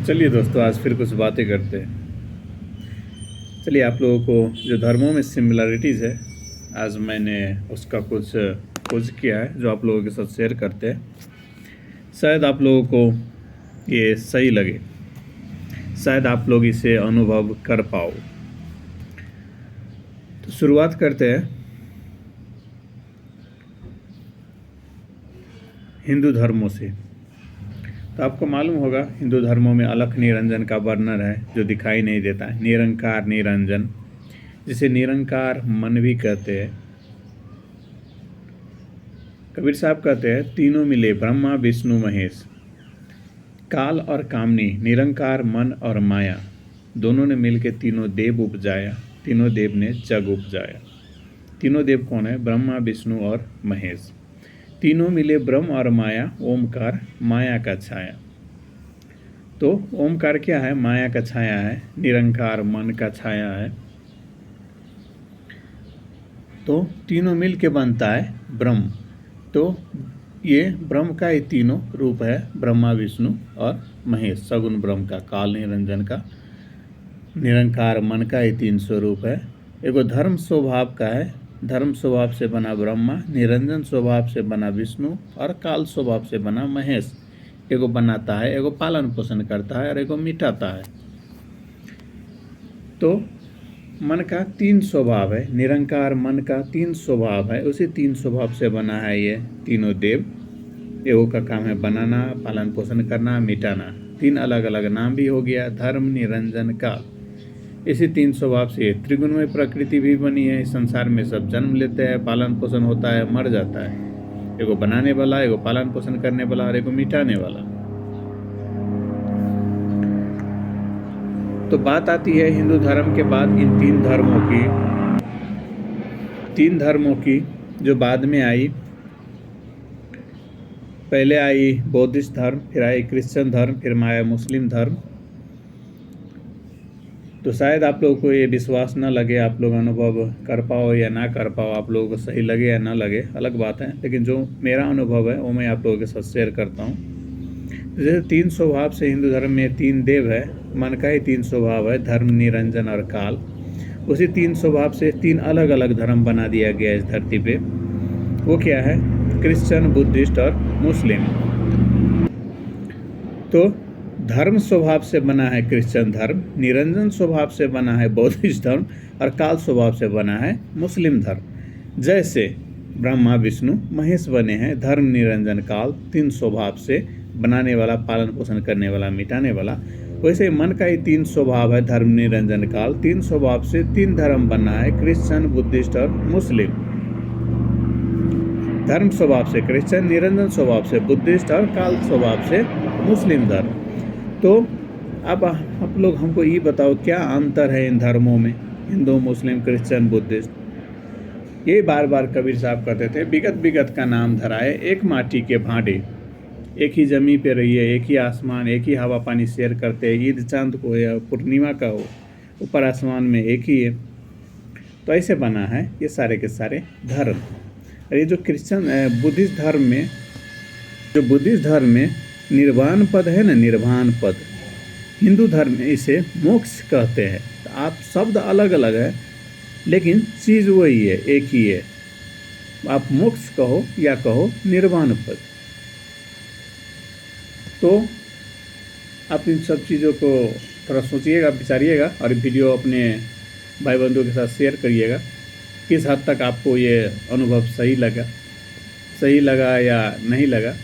चलिए दोस्तों, आज फिर कुछ बातें करते हैं। चलिए, आप लोगों को जो धर्मों में सिमिलरिटीज़ है, आज मैंने उसका कुछ खोज किया है जो आप लोगों के साथ शेयर करते हैं। शायद आप लोगों को ये सही लगे, शायद आप लोग इसे अनुभव कर पाओ। तो शुरुआत करते हैं हिंदू धर्मों से। तो आपको मालूम होगा, हिंदू धर्मों में अलख निरंजन का वर्णन है जो दिखाई नहीं देता है। निरंकार निरंजन, जिसे निरंकार मन भी कहते हैं। कबीर साहब कहते हैं, तीनों मिले ब्रह्मा विष्णु महेश, काल और कामनी, निरंकार मन और माया, दोनों ने मिलके तीनों देव उपजाया, तीनों देव ने जग उपजाया। तीनों देव कौन है? ब्रह्मा विष्णु और महेश। तीनों मिले ब्रह्म और माया, ओमकार माया का छाया। तो ओमकार क्या है? माया का छाया है। निरंकार मन का छाया है। तो तीनों मिल के बनता है ब्रह्म। तो ये ब्रह्म का ही तीनों रूप है, ब्रह्मा विष्णु और महेश, सगुण ब्रह्म का, काल निरंजन का, निरंकार मन का ही 3 स्वरूप है। एगो धर्म स्वभाव का है, धर्म स्वभाव से बना ब्रह्मा, निरंजन स्वभाव से बना विष्णु और काल स्वभाव से बना महेश। एगो बनाता है, एगो पालन पोषण करता है और एगो मिटाता है। तो मन का 3 स्वभाव है, निरंकार मन का 3 स्वभाव है, उसी 3 स्वभाव से बना है ये तीनों देव। एगो का काम है बनाना, पालन पोषण करना, मिटाना। 3 अलग अलग नाम भी हो गया, धर्म निरंजन काल। इसी 3 स्वभाव से त्रिगुणमय प्रकृति भी बनी है। इस संसार में सब जन्म लेते हैं, पालन पोषण होता है, मर जाता है। एगो बनाने वाला, एगो पालन पोषण करने वाला और एगो मिटाने वाला। तो बात आती है हिंदू धर्म के बाद इन 3 धर्मों की जो बाद में आई। पहले आई बौद्धिस्ट धर्म, फिर आई क्रिश्चियन धर्म, फिर आया मुस्लिम धर्म। तो शायद आप लोगों को ये विश्वास ना लगे, आप लोग अनुभव कर पाओ या ना कर पाओ, आप लोगों को सही लगे या ना लगे, अलग बात है। लेकिन जो मेरा अनुभव है वो मैं आप लोगों के साथ शेयर करता हूँ। जैसे 3 स्वभाव से हिंदू धर्म में 3 देव है, मन का ही 3 स्वभाव है, धर्म निरंजन और काल। उसी 3 स्वभाव से 3 अलग अलग धर्म बना दिया गया इस धरती पे। वो क्या है? क्रिश्चियन, बुद्धिस्ट और मुस्लिम। तो धर्म स्वभाव से बना है क्रिश्चियन धर्म, निरंजन स्वभाव से बना है बौद्धिस्ट धर्म और काल स्वभाव से बना है मुस्लिम धर्म। जैसे ब्रह्मा विष्णु महेश बने हैं, धर्म निरंजन काल 3 स्वभाव से बनाने वाला, पालन पोषण करने वाला, मिटाने वाला, वैसे मन का ही 3 स्वभाव है, धर्म निरंजन काल। 3 स्वभाव से 3 धर्म बना है, क्रिश्चियन, बुद्धिस्ट और मुस्लिम। धर्म स्वभाव से क्रिश्चियन, निरंजन स्वभाव से बुद्धिस्ट और काल स्वभाव से मुस्लिम धर्म। तो अब आप लोग हमको ये बताओ, क्या अंतर है इन धर्मों में, हिंदू, मुस्लिम, क्रिश्चियन, बुद्धिस्ट? ये बार बार कबीर साहब कहते थे, विगत विगत का नाम धराए, एक माटी के भांडे, एक ही जमीन पे रहिए, एक ही आसमान, एक ही हवा पानी शेयर करते हैं, ईद चांद को या पूर्णिमा का हो, ऊपर आसमान में एक ही है। तो ऐसे बना है ये सारे के सारे धर्म। और ये जो क्रिश्चियन बुद्धिस्ट धर्म में निर्वाण पद है ना, निर्वाण पद, हिंदू धर्म में इसे मोक्ष कहते हैं। तो आप शब्द अलग अलग है लेकिन चीज़ वही है, एक ही है। आप मोक्ष कहो या कहो निर्वाण पद। तो आप इन सब चीज़ों को थोड़ा सोचिएगा, विचारिएगा और वीडियो अपने भाई बंधुओं के साथ शेयर करिएगा। किस हद तक आपको ये अनुभव सही लगा या नहीं लगा।